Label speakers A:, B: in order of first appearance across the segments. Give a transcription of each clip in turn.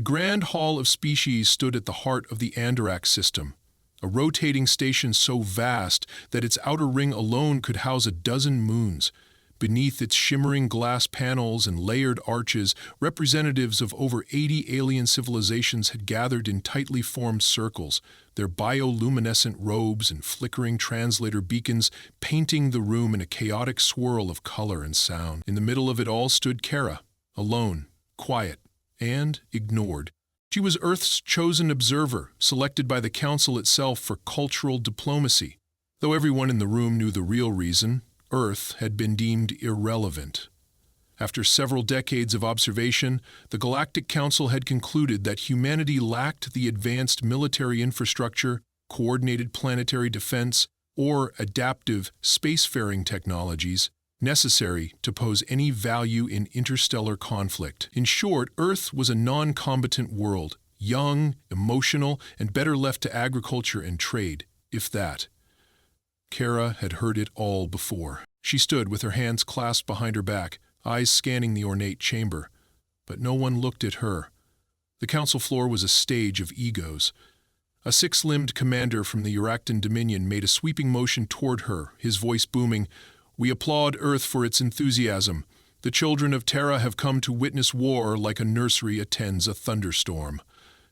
A: Grand Hall of Species stood at the heart of the Andarax system, a rotating station so vast that its outer ring alone could house a dozen moons. Beneath its shimmering glass panels and layered arches, representatives of over 80 alien civilizations had gathered in tightly formed circles, their bioluminescent robes and flickering translator beacons painting the room in a chaotic swirl of color and sound. In the middle of it all stood Kara, alone, quiet, and ignored. She was Earth's chosen observer, selected by the Council itself for cultural diplomacy. Though everyone in the room knew the real reason, Earth had been deemed irrelevant. After several decades of observation, the Galactic Council had concluded that humanity lacked the advanced military infrastructure, coordinated planetary defense, or adaptive spacefaring technologies necessary to pose any value in interstellar conflict. In short, Earth was a non-combatant world, young, emotional, and better left to agriculture and trade, if that. Kara had heard it all before. She stood with her hands clasped behind her back, eyes scanning the ornate chamber. But no one looked at her. The council floor was a stage of egos. A six-limbed commander from the Euractan Dominion made a sweeping motion toward her, his voice booming, "We applaud Earth for its enthusiasm. The children of Terra have come to witness war like a nursery attends a thunderstorm."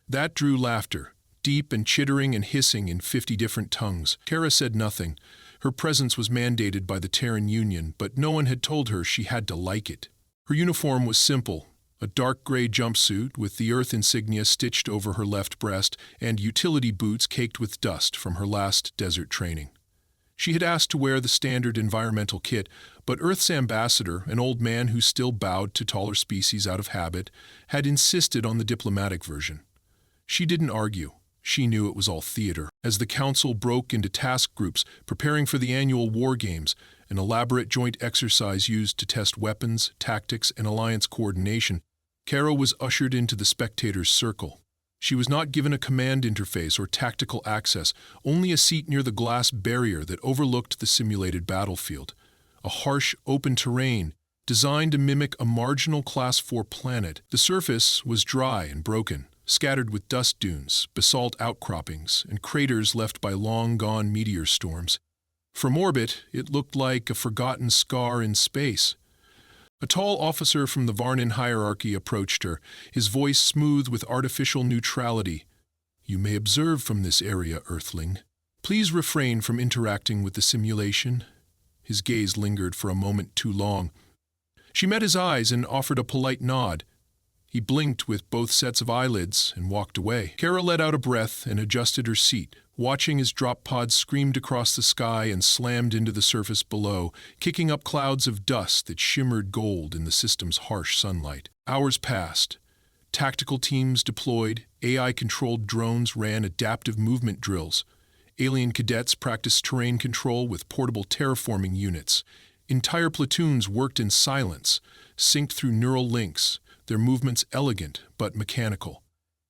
A: That drew laughter, deep and chittering and hissing in 50 different tongues. Kara said nothing. Her presence was mandated by the Terran Union, but no one had told her she had to like it. Her uniform was simple, a dark gray jumpsuit with the Earth insignia stitched over her left breast and utility boots caked with dust from her last desert training. She had asked to wear the standard environmental kit, but Earth's ambassador, an old man who still bowed to taller species out of habit, had insisted on the diplomatic version. She didn't argue. She knew it was all theater. As the council broke into task groups, preparing for the annual war games, an elaborate joint exercise used to test weapons, tactics, and alliance coordination, Kara was ushered into the spectators' circle. She was not given a command interface or tactical access, only a seat near the glass barrier that overlooked the simulated battlefield. A harsh, open terrain, designed to mimic a marginal Class 4 planet. The surface was dry and broken, scattered with dust dunes, basalt outcroppings, and craters left by long-gone meteor storms. From orbit, it looked like a forgotten scar in space. A tall officer from the Varnan hierarchy approached her, his voice smooth with artificial neutrality. "You may observe from this area, Earthling. Please refrain from interacting with the simulation." His gaze lingered for a moment too long. She met his eyes and offered a polite nod. He blinked with both sets of eyelids and walked away. Kara let out a breath and adjusted her seat, watching as drop pods screamed across the sky and slammed into the surface below, kicking up clouds of dust that shimmered gold in the system's harsh sunlight. Hours passed. Tactical teams deployed, AI-controlled drones ran adaptive movement drills. Alien cadets practiced terrain control with portable terraforming units. Entire platoons worked in silence, synced through neural links, their movements elegant but mechanical.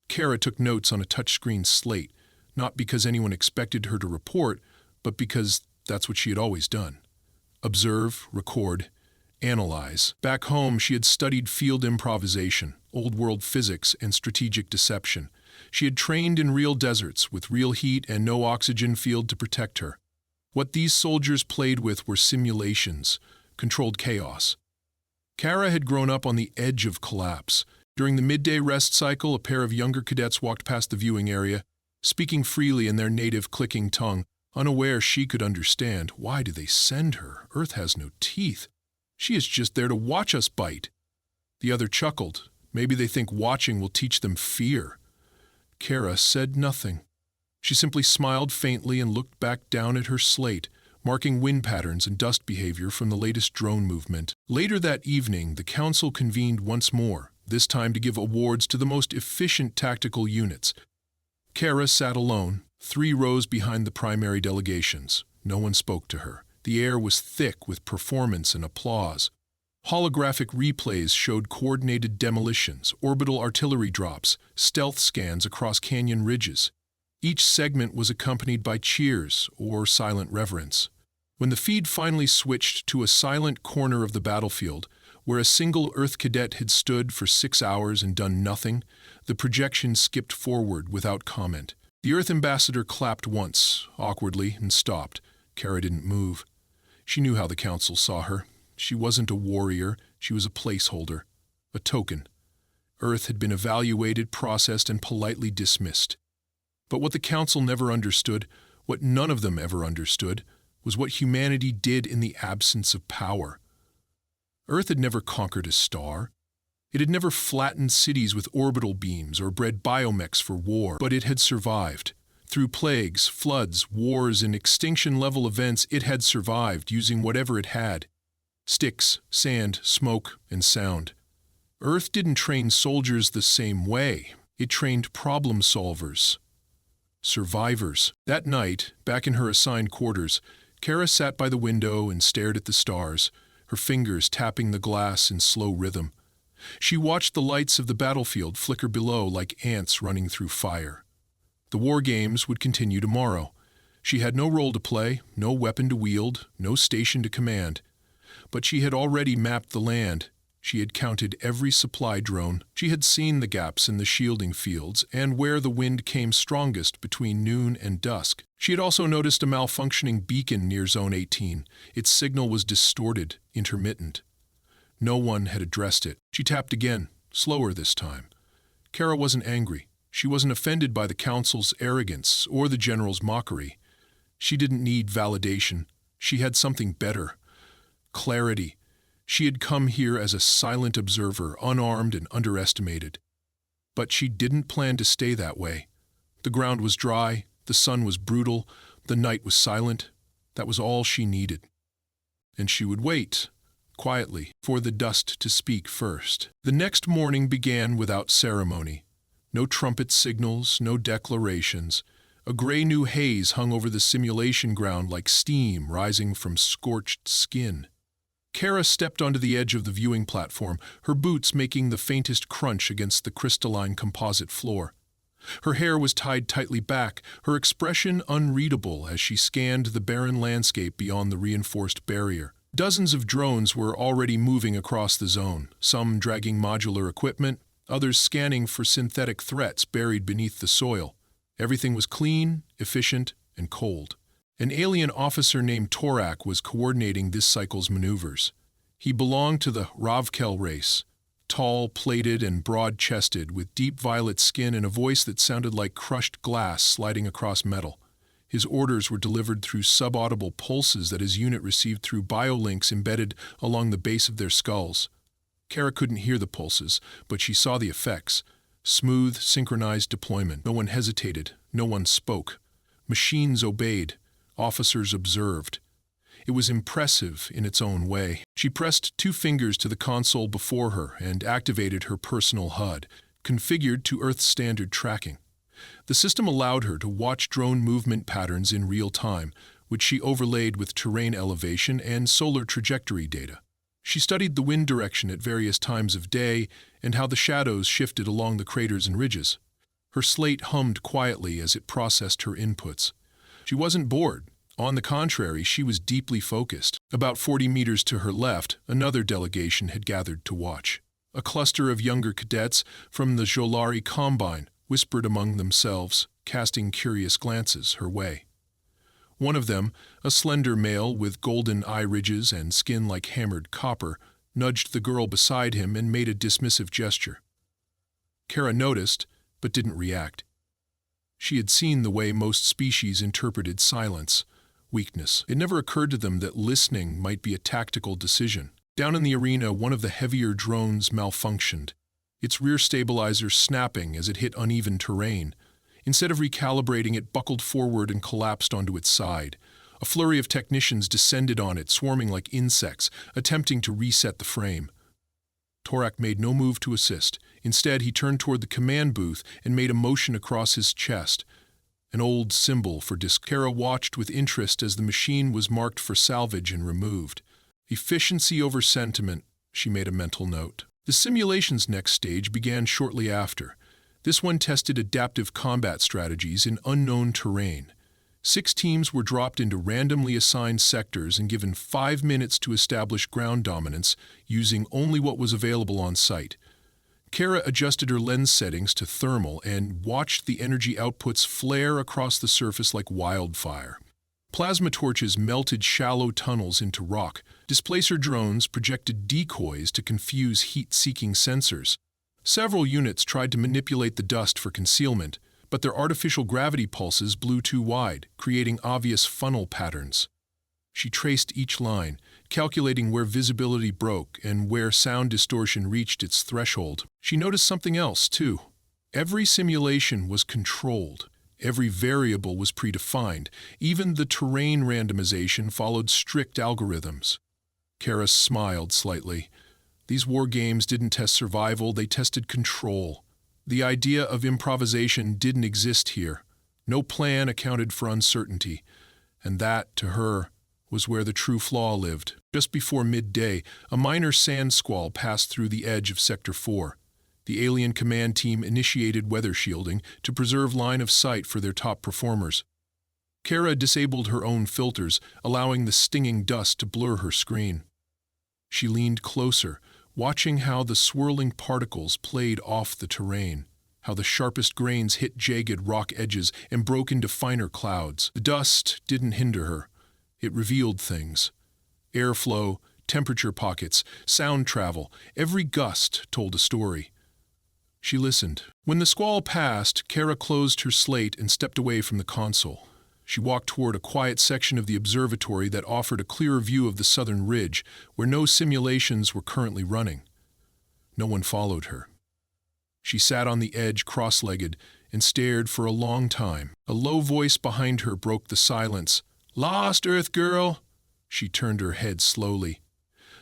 A: Kara took notes on a touchscreen slate, not because anyone expected her to report, but because that's what she had always done. Observe, record, analyze. Back home, she had studied field improvisation, old-world physics, and strategic deception. She had trained in real deserts with real heat and no oxygen field to protect her. What these soldiers played with were simulations, controlled chaos. Kara had grown up on the edge of collapse. During the midday rest cycle, a pair of younger cadets walked past the viewing area, speaking freely in their native clicking tongue, unaware she could understand. Why do they send her? Earth has no teeth. She is just there to watch us bite. The other chuckled. Maybe they think watching will teach them fear. Kara said nothing. She simply smiled faintly and looked back down at her slate, marking wind patterns and dust behavior from the latest drone movement. Later that evening, the council convened once more, this time to give awards to the most efficient tactical units. Kara sat alone, 3 rows behind the primary delegations. No one spoke to her. The air was thick with performance and applause. Holographic replays showed coordinated demolitions, orbital artillery drops, stealth scans across canyon ridges. Each segment was accompanied by cheers or silent reverence. When the feed finally switched to a silent corner of the battlefield, where a single Earth cadet had stood for 6 hours and done nothing, The projection skipped forward without comment. The Earth ambassador clapped once, awkwardly, and stopped. Kara didn't move. She knew how the council saw her. She wasn't a warrior, she was a placeholder, a token. Earth had been evaluated, processed, and politely dismissed. But what the council never understood, what none of them ever understood, was what humanity did in the absence of power. Earth had never conquered a star. It had never flattened cities with orbital beams or bred biomechs for war, but it had survived. Through plagues, floods, wars, and extinction-level events, it had survived using whatever it had. Sticks, sand, smoke, and sound. Earth didn't train soldiers the same way. It trained problem solvers. Survivors. That night, back in her assigned quarters, Kara sat by the window and stared at the stars, her fingers tapping the glass in slow rhythm. She watched the lights of the battlefield flicker below like ants running through fire. The war games would continue tomorrow. She had no role to play, no weapon to wield, no station to command. But she had already mapped the land. She had counted every supply drone. She had seen the gaps in the shielding fields and where the wind came strongest between noon and dusk. She had also noticed a malfunctioning beacon near Zone 18. Its signal was distorted, intermittent. No one had addressed it. She tapped again, slower this time. Kara wasn't angry. She wasn't offended by the council's arrogance or the general's mockery. She didn't need validation. She had something better. Clarity. She had come here as a silent observer, unarmed and underestimated. But she didn't plan to stay that way. The ground was dry, the sun was brutal, the night was silent. That was all she needed. And she would wait, quietly, for the dust to speak first. The next morning began without ceremony. No trumpet signals, no declarations. A gray new haze hung over the simulation ground like steam rising from scorched skin. Kara stepped onto the edge of the viewing platform, her boots making the faintest crunch against the crystalline composite floor. Her hair was tied tightly back, her expression unreadable as she scanned the barren landscape beyond the reinforced barrier. Dozens of drones were already moving across the zone, some dragging modular equipment, others scanning for synthetic threats buried beneath the soil. Everything was clean, efficient, and cold. An alien officer named Torak was coordinating this cycle's maneuvers. He belonged to the Ravkel race, tall, plated, and broad-chested, with deep violet skin and a voice that sounded like crushed glass sliding across metal. His orders were delivered through subaudible pulses that his unit received through biolinks embedded along the base of their skulls. Kara couldn't hear the pulses, but she saw the effects. Smooth, synchronized deployment. No one hesitated. No one spoke. Machines obeyed. Officers observed. It was impressive in its own way. She pressed 2 fingers to the console before her and activated her personal HUD, configured to Earth standard tracking. The system allowed her to watch drone movement patterns in real time, which she overlaid with terrain elevation and solar trajectory data. She studied the wind direction at various times of day and how the shadows shifted along the craters and ridges. Her slate hummed quietly as it processed her inputs. She wasn't bored. On the contrary, she was deeply focused. About 40 meters to her left, another delegation had gathered to watch. A cluster of younger cadets from the Jolari Combine whispered among themselves, casting curious glances her way. One of them, a slender male with golden eye ridges and skin like hammered copper, nudged the girl beside him and made a dismissive gesture. Kara noticed, but didn't react. She had seen the way most species interpreted silence, weakness. It never occurred to them that listening might be a tactical decision. Down in the arena, one of the heavier drones malfunctioned, its rear stabilizer snapping as it hit uneven terrain. Instead of recalibrating, it buckled forward and collapsed onto its side. A flurry of technicians descended on it, swarming like insects, attempting to reset the frame. Torak made no move to assist. Instead, he turned toward the command booth and made a motion across his chest, an old symbol for Kara watched with interest as the machine was marked for salvage and removed. Efficiency over sentiment, she made a mental note. The simulation's next stage began shortly after. This one tested adaptive combat strategies in unknown terrain. 6 teams were dropped into randomly assigned sectors and given 5 minutes to establish ground dominance using only what was available on site. Kara adjusted her lens settings to thermal and watched the energy outputs flare across the surface like wildfire. Plasma torches melted shallow tunnels into rock. Displacer drones projected decoys to confuse heat-seeking sensors. Several units tried to manipulate the dust for concealment, but their artificial gravity pulses blew too wide, creating obvious funnel patterns. She traced each line, calculating where visibility broke and where sound distortion reached its threshold. She noticed something else, too. Every simulation was controlled. Every variable was predefined. Even the terrain randomization followed strict algorithms. Kara smiled slightly. These war games didn't test survival, they tested control. The idea of improvisation didn't exist here. No plan accounted for uncertainty. And that, to her, was where the true flaw lived. Just before midday, a minor sand squall passed through the edge of Sector 4. The alien command team initiated weather shielding to preserve line of sight for their top performers. Kara disabled her own filters, allowing the stinging dust to blur her screen. She leaned closer, watching how the swirling particles played off the terrain, how the sharpest grains hit jagged rock edges and broke into finer clouds. The dust didn't hinder her. It revealed things. Airflow, temperature pockets, sound travel, every gust told a story. She listened. When the squall passed, Kara closed her slate and stepped away from the console. She walked toward a quiet section of the observatory that offered a clearer view of the southern ridge, where no simulations were currently running. No one followed her. She sat on the edge cross-legged and stared for a long time. A low voice behind her broke the silence. "Lost, Earth girl!" She turned her head slowly.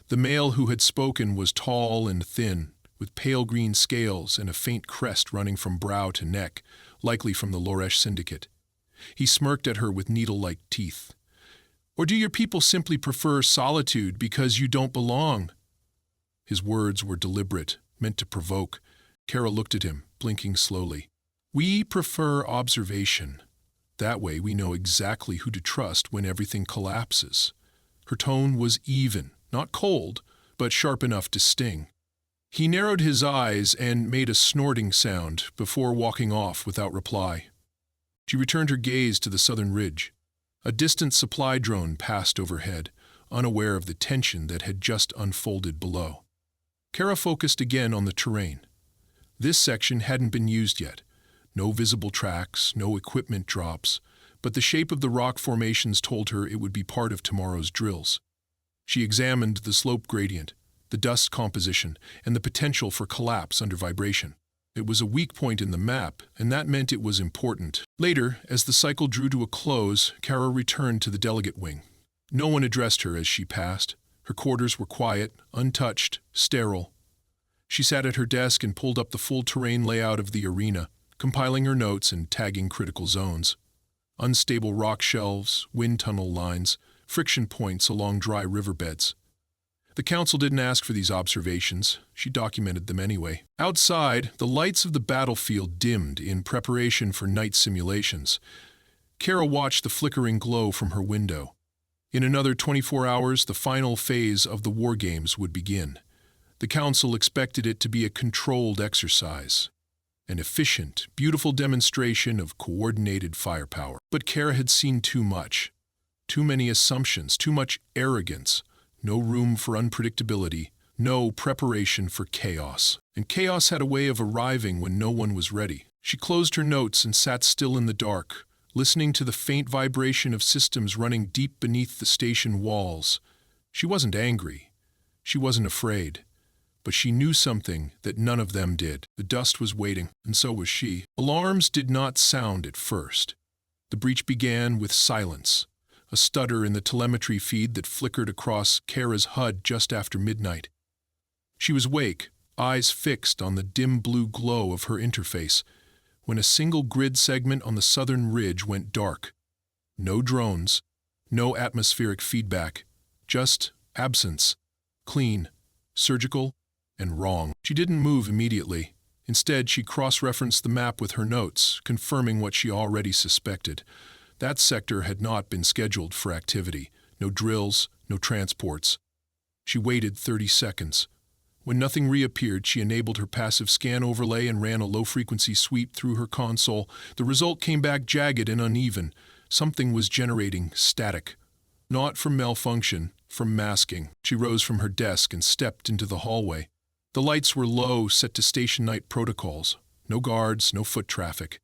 A: The male who had spoken was tall and thin, with pale green scales and a faint crest running from brow to neck, likely from the Loresh Syndicate. He smirked at her with needle-like teeth. "Or do your people simply prefer solitude because you don't belong?" His words were deliberate, meant to provoke. Kara looked at him, blinking slowly. "We prefer observation. That way we know exactly who to trust when everything collapses." Her tone was even, not cold, but sharp enough to sting. He narrowed his eyes and made a snorting sound before walking off without reply. She returned her gaze to the southern ridge. A distant supply drone passed overhead, unaware of the tension that had just unfolded below. Kara focused again on the terrain. This section hadn't been used yet. No visible tracks, no equipment drops, but the shape of the rock formations told her it would be part of tomorrow's drills. She examined the slope gradient, the dust composition, and the potential for collapse under vibration. It was a weak point in the map, and that meant it was important. Later, as the cycle drew to a close, Kara returned to the delegate wing. No one addressed her as she passed. Her quarters were quiet, untouched, sterile. She sat at her desk and pulled up the full terrain layout of the arena, compiling her notes and tagging critical zones. Unstable rock shelves, wind tunnel lines, friction points along dry riverbeds. The council didn't ask for these observations. She documented them anyway. Outside, the lights of the battlefield dimmed in preparation for night simulations. Kara watched the flickering glow from her window. In another 24 hours, the final phase of the war games would begin. The council expected it to be a controlled exercise, an efficient, beautiful demonstration of coordinated firepower. But Kara had seen too much. Too many assumptions, too much arrogance. No room for unpredictability, no preparation for chaos. And chaos had a way of arriving when no one was ready. She closed her notes and sat still in the dark, listening to the faint vibration of systems running deep beneath the station walls. She wasn't angry. She wasn't afraid. But she knew something that none of them did. The dust was waiting, and so was she. Alarms did not sound at first. The breach began with silence. A stutter in the telemetry feed that flickered across Kara's HUD just after midnight. She was awake, eyes fixed on the dim blue glow of her interface, when a single grid segment on the southern ridge went dark. No drones, no atmospheric feedback, just absence, clean, surgical, and wrong. She didn't move immediately. Instead, she cross-referenced the map with her notes, confirming what she already suspected. That sector had not been scheduled for activity. No drills, no transports. She waited 30 seconds. When nothing reappeared, she enabled her passive scan overlay and ran a low-frequency sweep through her console. The result came back jagged and uneven. Something was generating static. Not from malfunction, from masking. She rose from her desk and stepped into the hallway. The lights were low, set to station night protocols. No guards, no foot traffic.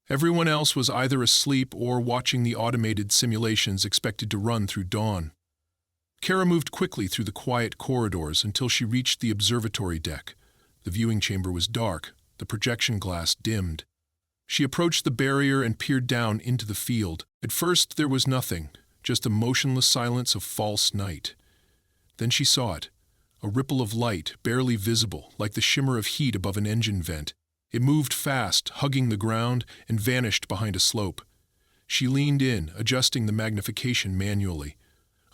A: Everyone else was either asleep or watching the automated simulations expected to run through dawn. Kara moved quickly through the quiet corridors until she reached the observatory deck. The viewing chamber was dark, the projection glass dimmed. She approached the barrier and peered down into the field. At first there was nothing, just a motionless silence of false night. Then she saw it, a ripple of light, barely visible, like the shimmer of heat above an engine vent. It moved fast, hugging the ground, and vanished behind a slope. She leaned in, adjusting the magnification manually.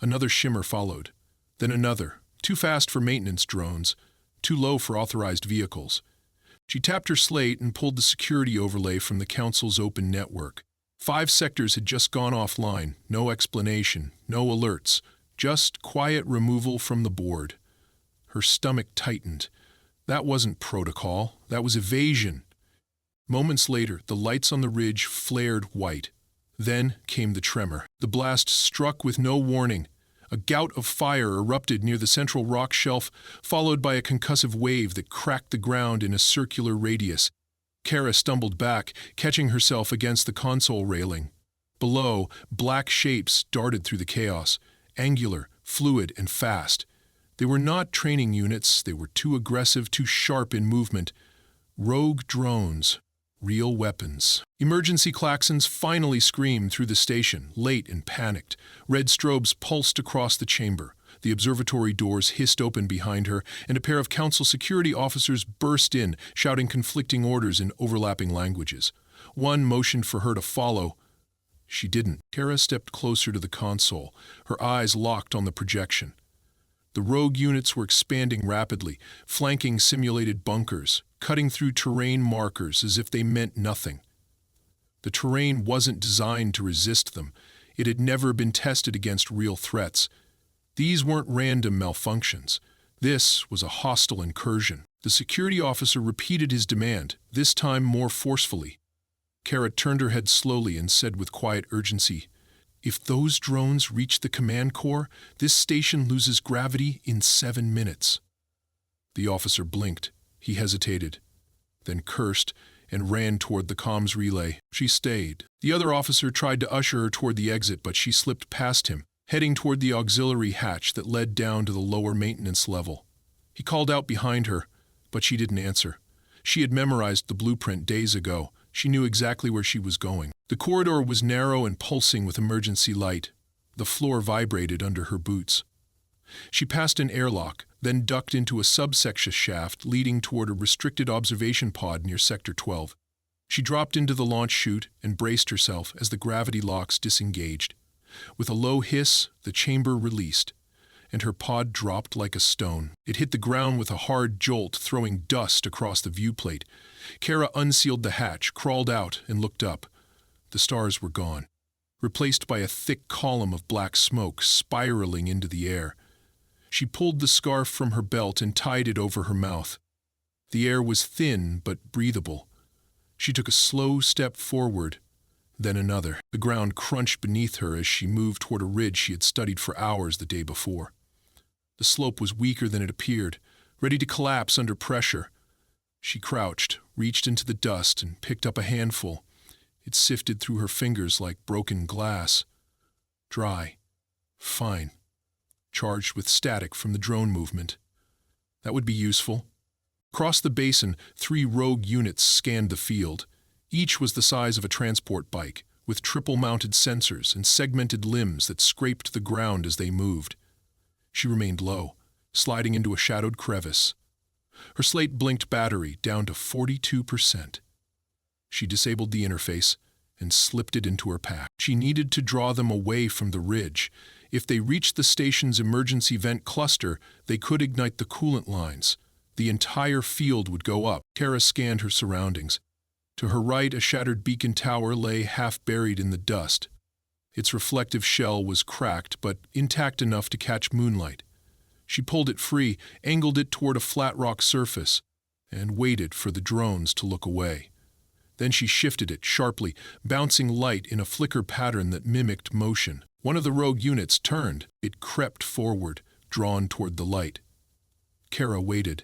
A: Another shimmer followed, then another, too fast for maintenance drones, too low for authorized vehicles. She tapped her slate and pulled the security overlay from the Council's open network. 5 sectors had just gone offline, no explanation, no alerts, just quiet removal from the board. Her stomach tightened. That wasn't protocol, that was evasion. Moments later, the lights on the ridge flared white. Then came the tremor. The blast struck with no warning. A gout of fire erupted near the central rock shelf, followed by a concussive wave that cracked the ground in a circular radius. Kara stumbled back, catching herself against the console railing. Below, black shapes darted through the chaos, angular, fluid, and fast. They were not training units, they were too aggressive, too sharp in movement. Rogue drones. Real weapons. Emergency klaxons finally screamed through the station, late and panicked. Red strobes pulsed across the chamber. The observatory doors hissed open behind her, and a pair of council security officers burst in, shouting conflicting orders in overlapping languages. One motioned for her to follow. She didn't. Kara stepped closer to the console, her eyes locked on the projection. The rogue units were expanding rapidly, flanking simulated bunkers, cutting through terrain markers as if they meant nothing. The terrain wasn't designed to resist them. It had never been tested against real threats. These weren't random malfunctions. This was a hostile incursion. The security officer repeated his demand, this time more forcefully. Kara turned her head slowly and said with quiet urgency, "If those drones reach the command core, this station loses gravity in 7 minutes." The officer blinked. He hesitated, then cursed and ran toward the comms relay. She stayed. The other officer tried to usher her toward the exit, but she slipped past him, heading toward the auxiliary hatch that led down to the lower maintenance level. He called out behind her, but she didn't answer. She had memorized the blueprint days ago. She knew exactly where she was going. The corridor was narrow and pulsing with emergency light. The floor vibrated under her boots. She passed an airlock, then ducked into a subsection shaft leading toward a restricted observation pod near Sector 12. She dropped into the launch chute and braced herself as the gravity locks disengaged. With a low hiss, the chamber released, and her pod dropped like a stone. It hit the ground with a hard jolt, throwing dust across the viewplate. Kara unsealed the hatch, crawled out, and looked up. The stars were gone, replaced by a thick column of black smoke spiraling into the air. She pulled the scarf from her belt and tied it over her mouth. The air was thin but breathable. She took a slow step forward, then another. The ground crunched beneath her as she moved toward a ridge she had studied for hours the day before. The slope was weaker than it appeared, ready to collapse under pressure. She crouched, reached into the dust, and picked up a handful. It sifted through her fingers like broken glass. Dry. Fine. Charged with static from the drone movement. That would be useful. Across the basin, 3 rogue units scanned the field. Each was the size of a transport bike, with triple-mounted sensors and segmented limbs that scraped the ground as they moved. She remained low, sliding into a shadowed crevice. Her slate blinked battery down to 42%. She disabled the interface and slipped it into her pack. She needed to draw them away from the ridge. If they reached the station's emergency vent cluster, they could ignite the coolant lines. The entire field would go up. Kara scanned her surroundings. To her right, a shattered beacon tower lay half buried in the dust. Its reflective shell was cracked, but intact enough to catch moonlight. She pulled it free, angled it toward a flat rock surface, and waited for the drones to look away. Then she shifted it sharply, bouncing light in a flicker pattern that mimicked motion. One of the rogue units turned. It crept forward, drawn toward the light. Kara waited.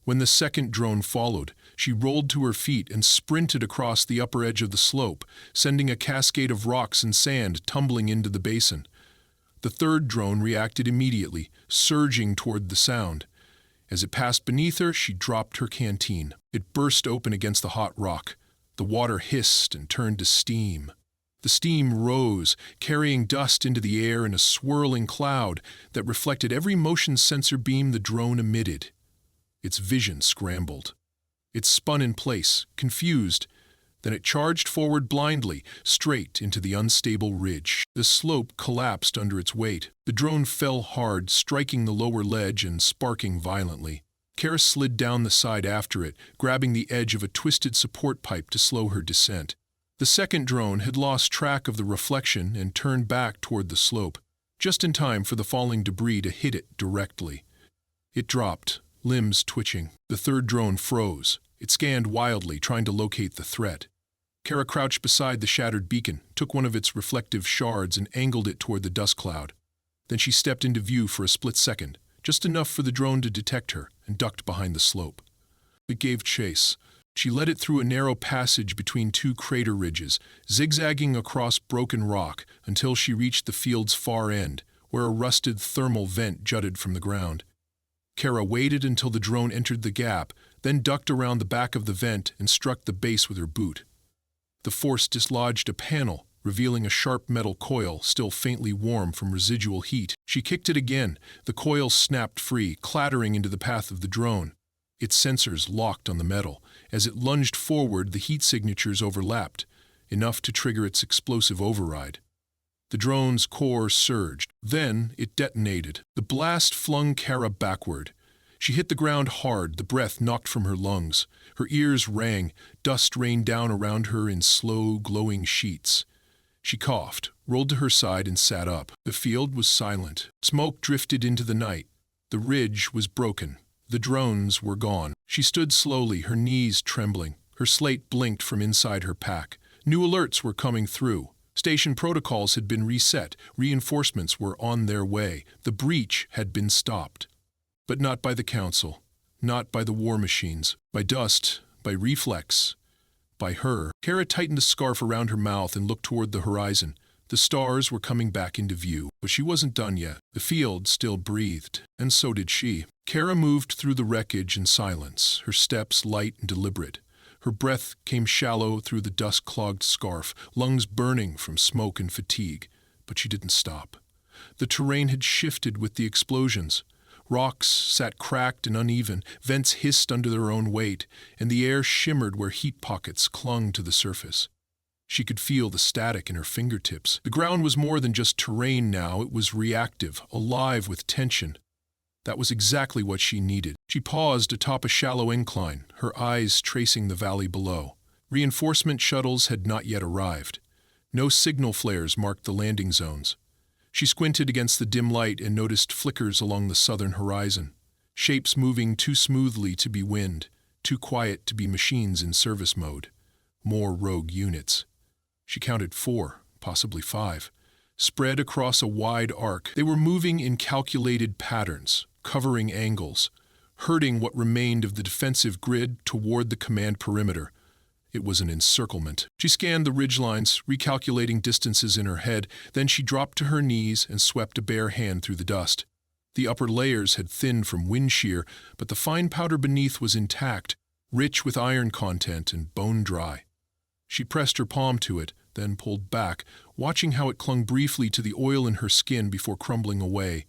A: When the second drone followed, she rolled to her feet and sprinted across the upper edge of the slope, sending a cascade of rocks and sand tumbling into the basin. The third drone reacted immediately, surging toward the sound. As it passed beneath her, she dropped her canteen. It burst open against the hot rock. The water hissed and turned to steam. The steam rose, carrying dust into the air in a swirling cloud that reflected every motion sensor beam the drone emitted. Its vision scrambled. It spun in place, confused. Then it charged forward blindly, straight into the unstable ridge. The slope collapsed under its weight. The drone fell hard, striking the lower ledge and sparking violently. Kara slid down the side after it, grabbing the edge of a twisted support pipe to slow her descent. The second drone had lost track of the reflection and turned back toward the slope, just in time for the falling debris to hit it directly. It dropped, limbs twitching. The third drone froze. It scanned wildly, trying to locate the threat. Kara crouched beside the shattered beacon, took one of its reflective shards and angled it toward the dust cloud. Then she stepped into view for a split second, just enough for the drone to detect her, and ducked behind the slope. It gave chase. She led it through a narrow passage between two crater ridges, zigzagging across broken rock until she reached the field's far end, where a rusted thermal vent jutted from the ground. Kara waited until the drone entered the gap, then ducked around the back of the vent and struck the base with her boot. The force dislodged a panel, revealing a sharp metal coil still faintly warm from residual heat. She kicked it again. The coil snapped free, clattering into the path of the drone. Its sensors locked on the metal. As it lunged forward, the heat signatures overlapped, enough to trigger its explosive override. The drone's core surged. Then it detonated. The blast flung Kara backward. She hit the ground hard, the breath knocked from her lungs. Her ears rang, dust rained down around her in slow, glowing sheets. She coughed, rolled to her side and sat up. The field was silent. Smoke drifted into the night. The ridge was broken. The drones were gone. She stood slowly, her knees trembling. Her slate blinked from inside her pack. New alerts were coming through. Station protocols had been reset. Reinforcements were on their way. The breach had been stopped. But not by the Council. Not by the war machines. By dust. By reflex. By her. Kara tightened the scarf around her mouth and looked toward the horizon. The stars were coming back into view, but she wasn't done yet. The field still breathed, and so did she. Kara moved through the wreckage in silence, her steps light and deliberate. Her breath came shallow through the dust-clogged scarf, lungs burning from smoke and fatigue. But she didn't stop. The terrain had shifted with the explosions. Rocks sat cracked and uneven, vents hissed under their own weight, and the air shimmered where heat pockets clung to the surface. She could feel the static in her fingertips. The ground was more than just terrain now, it was reactive, alive with tension. That was exactly what she needed. She paused atop a shallow incline, her eyes tracing the valley below. Reinforcement shuttles had not yet arrived. No signal flares marked the landing zones. She squinted against the dim light and noticed flickers along the southern horizon. Shapes moving too smoothly to be wind, too quiet to be machines in service mode. More rogue units. She counted 4, possibly 5. Spread across a wide arc, they were moving in calculated patterns, covering angles, herding what remained of the defensive grid toward the command perimeter. It was an encirclement. She scanned the ridgelines, recalculating distances in her head, then she dropped to her knees and swept a bare hand through the dust. The upper layers had thinned from wind shear, but the fine powder beneath was intact, rich with iron content and bone-dry. She pressed her palm to it, then pulled back, watching how it clung briefly to the oil in her skin before crumbling away.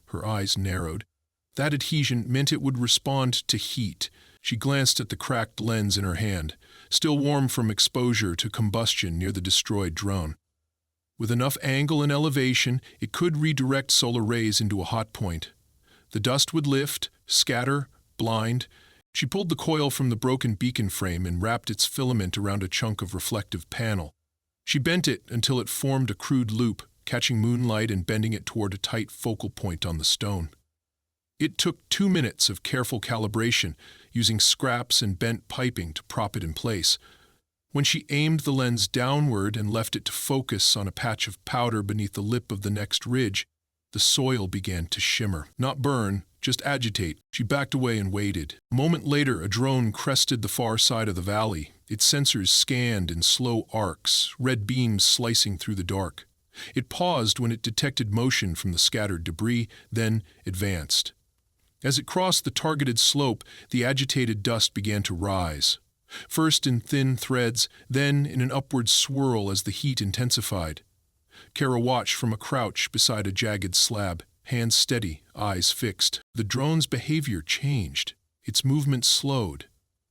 A: Her eyes narrowed. That adhesion meant it would respond to heat. She glanced at the cracked lens in her hand, still warm from exposure to combustion near the destroyed drone. With enough angle and elevation, it could redirect solar rays into a hot point. The dust would lift, scatter, blind. She pulled the coil from the broken beacon frame and wrapped its filament around a chunk of reflective panel. She bent it until it formed a crude loop, catching moonlight and bending it toward a tight focal point on the stone. It took 2 minutes of careful calibration, using scraps and bent piping to prop it in place. When she aimed the lens downward and left it to focus on a patch of powder beneath the lip of the next ridge, the soil began to shimmer. Not burn, just agitate. She backed away and waited. A moment later, a drone crested the far side of the valley. Its sensors scanned in slow arcs, red beams slicing through the dark. It paused when it detected motion from the scattered debris, then advanced. As it crossed the targeted slope, the agitated dust began to rise. First in thin threads, then in an upward swirl as the heat intensified. Kara watched from a crouch beside a jagged slab, hands steady, eyes fixed. The drone's behavior changed. Its movement slowed.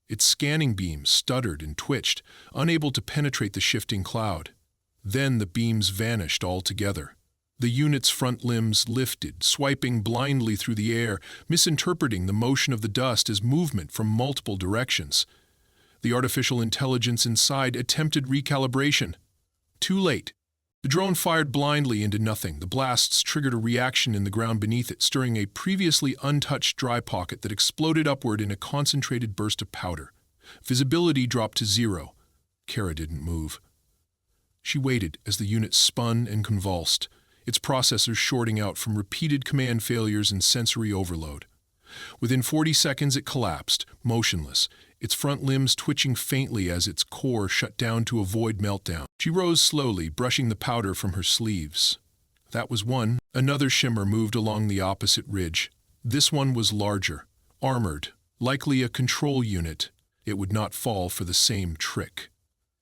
A: Its scanning beams stuttered and twitched, unable to penetrate the shifting cloud. Then the beams vanished altogether. The unit's front limbs lifted, swiping blindly through the air, misinterpreting the motion of the dust as movement from multiple directions. The artificial intelligence inside attempted recalibration. Too late. The drone fired blindly into nothing. The blasts triggered a reaction in the ground beneath it, stirring a previously untouched dry pocket that exploded upward in a concentrated burst of powder. Visibility dropped to 0. Kara didn't move. She waited as the unit spun and convulsed, its processors shorting out from repeated command failures and sensory overload. Within 40 seconds it collapsed, motionless, its front limbs twitching faintly as its core shut down to avoid meltdown. She rose slowly, brushing the powder from her sleeves. That was one. Another shimmer moved along the opposite ridge. This one was larger, armored, likely a control unit. It would not fall for the same trick.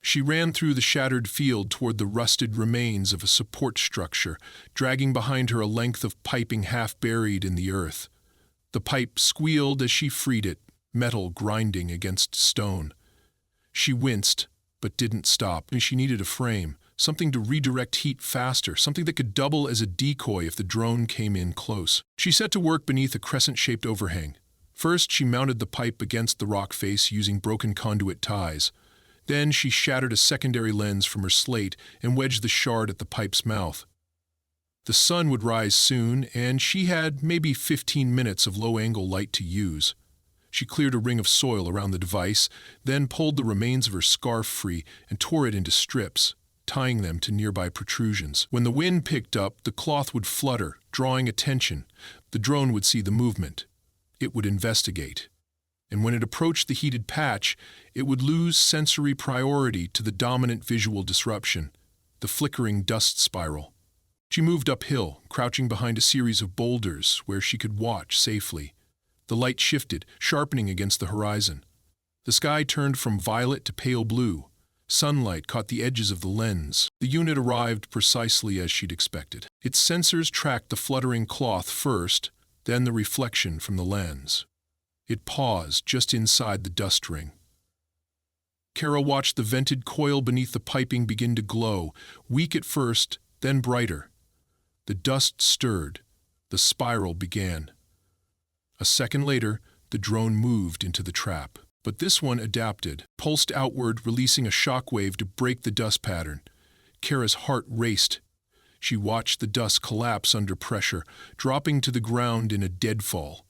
A: She ran through the shattered field toward the rusted remains of a support structure, dragging behind her a length of piping half buried in the earth. The pipe squealed as she freed it, metal grinding against stone. She winced, but didn't stop. She needed a frame, something to redirect heat faster, something that could double as a decoy if the drone came in close. She set to work beneath a crescent-shaped overhang. First, she mounted the pipe against the rock face using broken conduit ties. Then she shattered a secondary lens from her slate and wedged the shard at the pipe's mouth. The sun would rise soon, and she had maybe 15 minutes of low-angle light to use. She cleared a ring of soil around the device, then pulled the remains of her scarf free and tore it into strips, tying them to nearby protrusions. When the wind picked up, the cloth would flutter, drawing attention. The drone would see the movement. It would investigate. And when it approached the heated patch, it would lose sensory priority to the dominant visual disruption, the flickering dust spiral. She moved uphill, crouching behind a series of boulders where she could watch safely. The light shifted, sharpening against the horizon. The sky turned from violet to pale blue. Sunlight caught the edges of the lens. The unit arrived precisely as she'd expected. Its sensors tracked the fluttering cloth first, then the reflection from the lens. It paused just inside the dust ring. Kara watched the vented coil beneath the piping begin to glow, weak at first, then brighter. The dust stirred. The spiral began. A second later, the drone moved into the trap. But this one adapted, pulsed outward, releasing a shockwave to break the dust pattern. Kara's heart raced. She watched the dust collapse under pressure, dropping to the ground in a deadfall.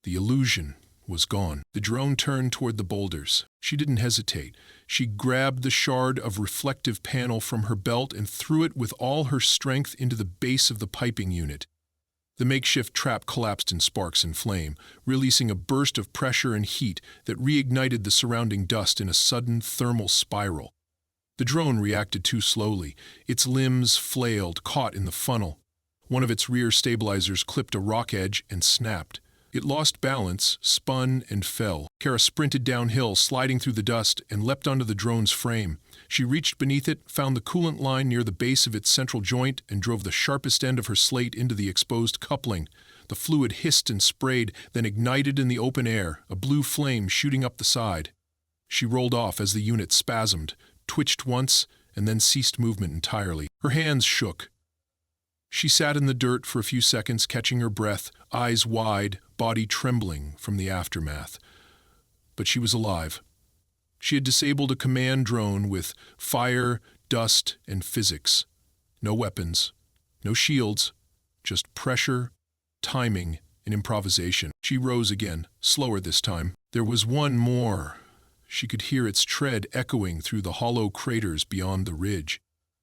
A: The illusion was gone. The drone turned toward the boulders. She didn't hesitate. She grabbed the shard of reflective panel from her belt and threw it with all her strength into the base of the piping unit. The makeshift trap collapsed in sparks and flame, releasing a burst of pressure and heat that reignited the surrounding dust in a sudden thermal spiral. The drone reacted too slowly. Its limbs flailed, caught in the funnel. One of its rear stabilizers clipped a rock edge and snapped. It lost balance, spun, and fell. Kara sprinted downhill, sliding through the dust, and leapt onto the drone's frame. She reached beneath it, found the coolant line near the base of its central joint, and drove the sharpest end of her slate into the exposed coupling. The fluid hissed and sprayed, then ignited in the open air, a blue flame shooting up the side. She rolled off as the unit spasmed, twitched once, and then ceased movement entirely. Her hands shook. She sat in the dirt for a few seconds, catching her breath, eyes wide, body trembling from the aftermath. But she was alive. She had disabled a command drone with fire, dust, and physics. No weapons, no shields, just pressure, timing, an improvisation. She rose again, slower this time. There was one more. She could hear its tread echoing through the hollow craters beyond the ridge.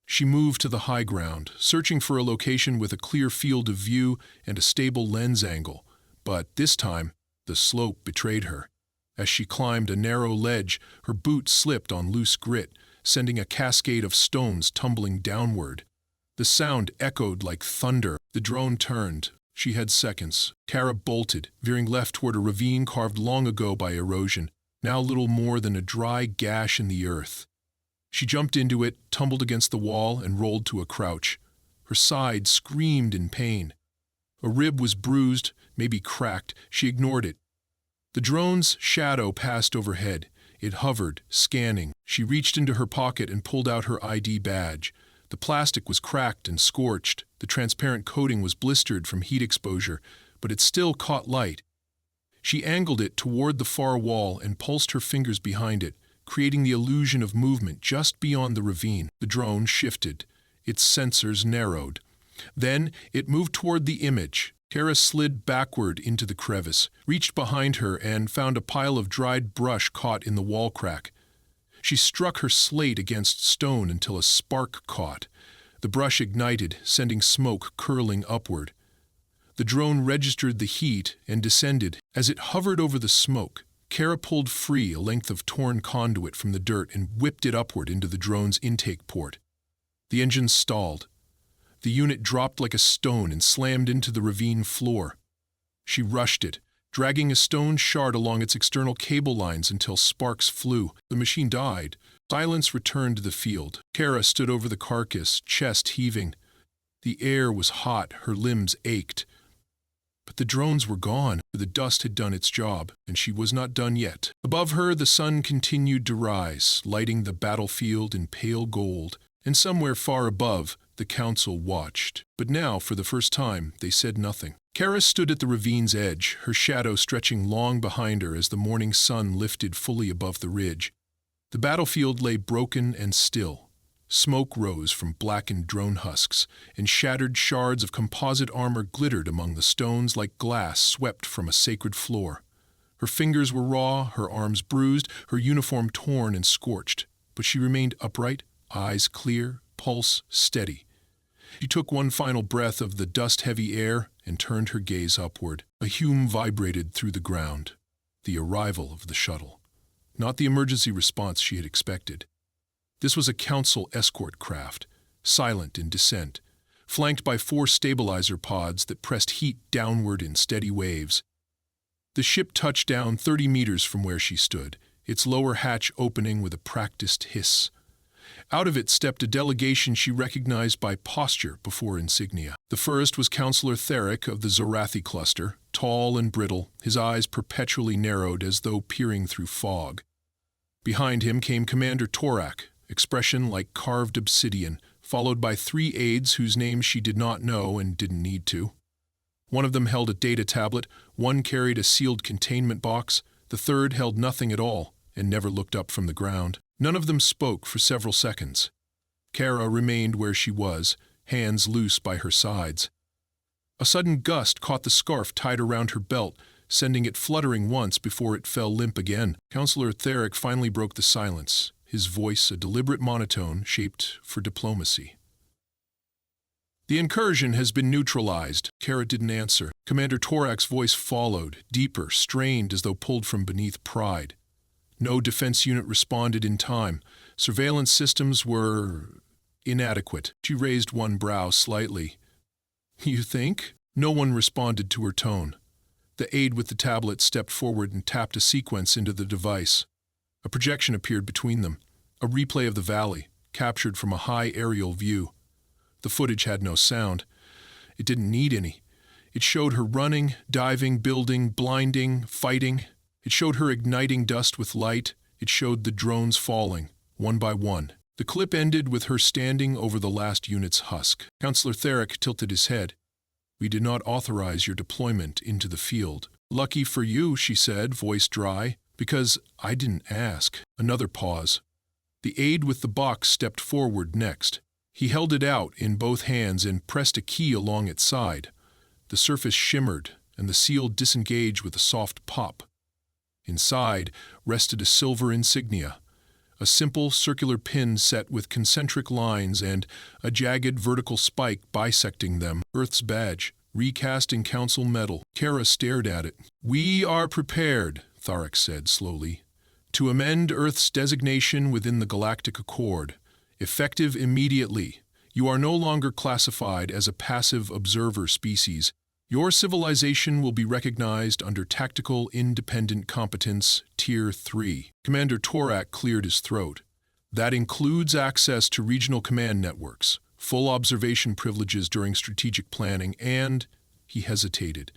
A: She moved to the high ground, searching for a location with a clear field of view and a stable lens angle. But this time, the slope betrayed her. As she climbed a narrow ledge, her boot slipped on loose grit, sending a cascade of stones tumbling downward. The sound echoed like thunder. The drone turned. She had seconds. Kara bolted, veering left toward a ravine carved long ago by erosion, now little more than a dry gash in the earth. She jumped into it, tumbled against the wall, and rolled to a crouch. Her side screamed in pain. A rib was bruised, maybe cracked. She ignored it. The drone's shadow passed overhead. It hovered, scanning. She reached into her pocket and pulled out her ID badge. The plastic was cracked and scorched. The transparent coating was blistered from heat exposure, but it still caught light. She angled it toward the far wall and pulsed her fingers behind it, creating the illusion of movement just beyond the ravine. The drone shifted. Its sensors narrowed. Then it moved toward the image. Kara slid backward into the crevice, reached behind her, and found a pile of dried brush caught in the wall crack. She struck her slate against stone until a spark caught. The brush ignited, sending smoke curling upward. The drone registered the heat and descended. As it hovered over the smoke, Kara pulled free a length of torn conduit from the dirt and whipped it upward into the drone's intake port. The engine stalled. The unit dropped like a stone and slammed into the ravine floor. She rushed it, dragging a stone shard along its external cable lines until sparks flew. The machine died. Silence returned to the field. Kara stood over the carcass, chest heaving. The air was hot, her limbs ached. But the drones were gone. The dust had done its job, and she was not done yet. Above her, the sun continued to rise, lighting the battlefield in pale gold. And somewhere far above, the council watched. But now, for the first time, they said nothing. Kara stood at the ravine's edge, her shadow stretching long behind her as the morning sun lifted fully above the ridge. The battlefield lay broken and still. Smoke rose from blackened drone husks, and shattered shards of composite armor glittered among the stones like glass swept from a sacred floor. Her fingers were raw, her arms bruised, her uniform torn and scorched. But she remained upright, eyes clear, pulse steady. She took one final breath of the dust-heavy air and turned her gaze upward. A hum vibrated through the ground. The arrival of the shuttle. Not the emergency response she had expected. This was a council escort craft, silent in descent, flanked by 4 stabilizer pods that pressed heat downward in steady waves. The ship touched down 30 meters from where she stood, its lower hatch opening with a practiced hiss. Out of it stepped a delegation she recognized by posture before insignia. The first was Councillor Theric of the Zorathi cluster, tall and brittle, his eyes perpetually narrowed as though peering through fog. Behind him came Commander Torak, expression like carved obsidian, followed by 3 aides whose names she did not know and didn't need to. One of them held a data tablet, one carried a sealed containment box, the third held nothing at all and never looked up from the ground. None of them spoke for several seconds. Kara remained where she was, hands loose by her sides. A sudden gust caught the scarf tied around her belt, sending it fluttering once before it fell limp again. Councillor Theric finally broke the silence, his voice a deliberate monotone shaped for diplomacy. "The incursion has been neutralized." Kara didn't answer. Commander Torak's voice followed, deeper, strained as though pulled from beneath pride. No defense unit responded in time. Surveillance systems were inadequate. She raised one brow slightly. "You think?" No one responded to her tone. The aide with the tablet stepped forward and tapped a sequence into the device. A projection appeared between them, a replay of the valley, captured from a high aerial view. The footage had no sound. It didn't need any. It showed her running, diving, building, blinding, fighting. It showed her igniting dust with light. It showed the drones falling, one by one. The clip ended with her standing over the last unit's husk. Councillor Theric tilted his head. "We did not authorize your deployment into the field." "Lucky for you," she said, voice dry, "because I didn't ask." Another pause. The aide with the box stepped forward next. He held it out in both hands and pressed a key along its side. The surface shimmered, and the seal disengaged with a soft pop. Inside rested a silver insignia, a simple circular pin set with concentric lines and a jagged vertical spike bisecting them. Earth's badge, recast in council metal. Kara stared at it. "We are prepared," Tharek said slowly, "to amend Earth's designation within the Galactic Accord, effective immediately. You are no longer classified as a passive observer species. Your civilization will be recognized under Tactical Independent Competence Tier 3. Commander Torak cleared his throat. "That includes access to regional command networks, full observation privileges during strategic planning, and," he hesitated,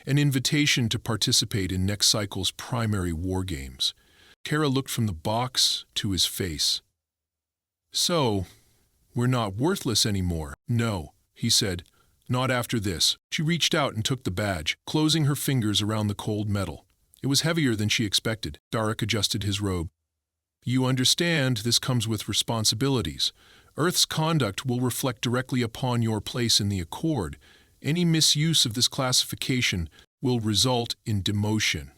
A: "an invitation to participate in next cycle's primary war games." Kara looked from the box to his face. "So, we're not worthless anymore." "No," he said. "Not after this." She reached out and took the badge, closing her fingers around the cold metal. It was heavier than she expected. Darek adjusted his robe. "You understand this comes with responsibilities. Earth's conduct will reflect directly upon your place in the Accord. Any misuse of this classification will result in demotion,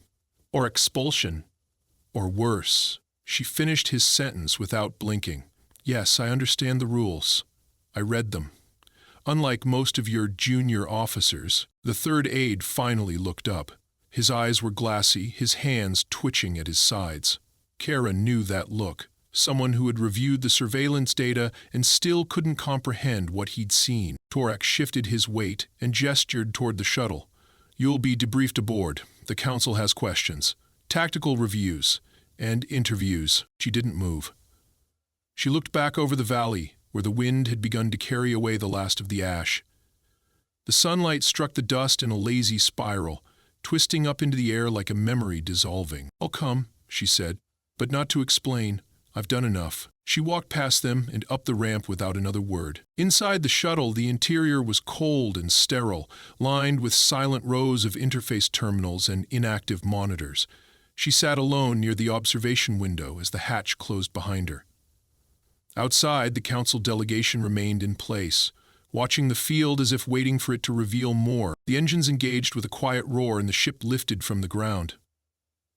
A: or expulsion, or worse." She finished his sentence without blinking. "Yes, I understand the rules. I read them. Unlike most of your junior officers." The third aide finally looked up. His eyes were glassy, his hands twitching at his sides. Kara knew that look. Someone who had reviewed the surveillance data and still couldn't comprehend what he'd seen. Torak shifted his weight and gestured toward the shuttle. "You'll be debriefed aboard. The Council has questions. Tactical reviews. And interviews." She didn't move. She looked back over the valley, where the wind had begun to carry away the last of the ash. The sunlight struck the dust in a lazy spiral, twisting up into the air like a memory dissolving. "I'll come," she said, "but not to explain. I've done enough." She walked past them and up the ramp without another word. Inside the shuttle, the interior was cold and sterile, lined with silent rows of interface terminals and inactive monitors. She sat alone near the observation window as the hatch closed behind her. Outside, the Council delegation remained in place, watching the field as if waiting for it to reveal more. The engines engaged with a quiet roar and the ship lifted from the ground.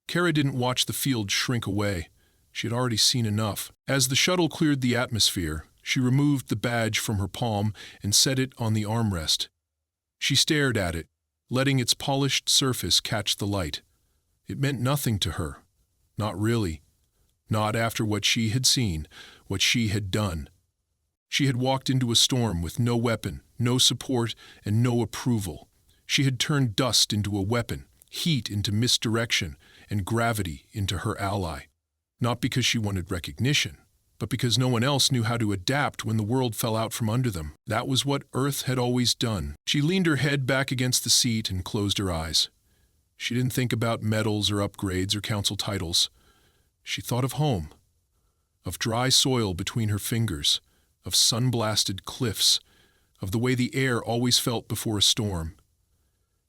A: Kara didn't watch the field shrink away. She had already seen enough. As the shuttle cleared the atmosphere, she removed the badge from her palm and set it on the armrest. She stared at it, letting its polished surface catch the light. It meant nothing to her. Not really. Not after what she had seen, what she had done. She had walked into a storm with no weapon, no support, and no approval. She had turned dust into a weapon, heat into misdirection, and gravity into her ally. Not because she wanted recognition, but because no one else knew how to adapt when the world fell out from under them. That was what Earth had always done. She leaned her head back against the seat and closed her eyes. She didn't think about medals or upgrades or council titles. She thought of home, of dry soil between her fingers, of sun-blasted cliffs, of the way the air always felt before a storm.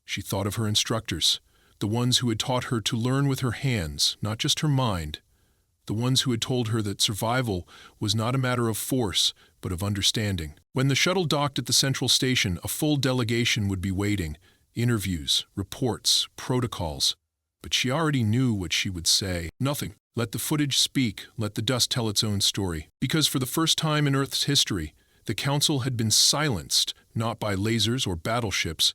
A: She thought of her instructors, the ones who had taught her to learn with her hands, not just her mind, the ones who had told her that survival was not a matter of force, but of understanding. When the shuttle docked at the central station, a full delegation would be waiting. Interviews, reports, protocols. But she already knew what she would say. Nothing. Let the footage speak, let the dust tell its own story. Because for the first time in Earth's history, the Council had been silenced, not by lasers or battleships,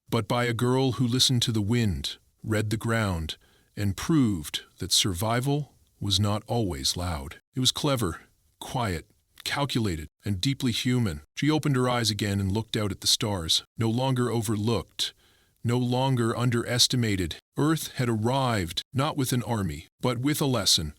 A: but by a girl who listened to the wind, read the ground, and proved that survival was not always loud. It was clever, quiet, calculated, and deeply human. She opened her eyes again and looked out at the stars. No longer overlooked, no longer underestimated. Earth had arrived, not with an army, but with a lesson.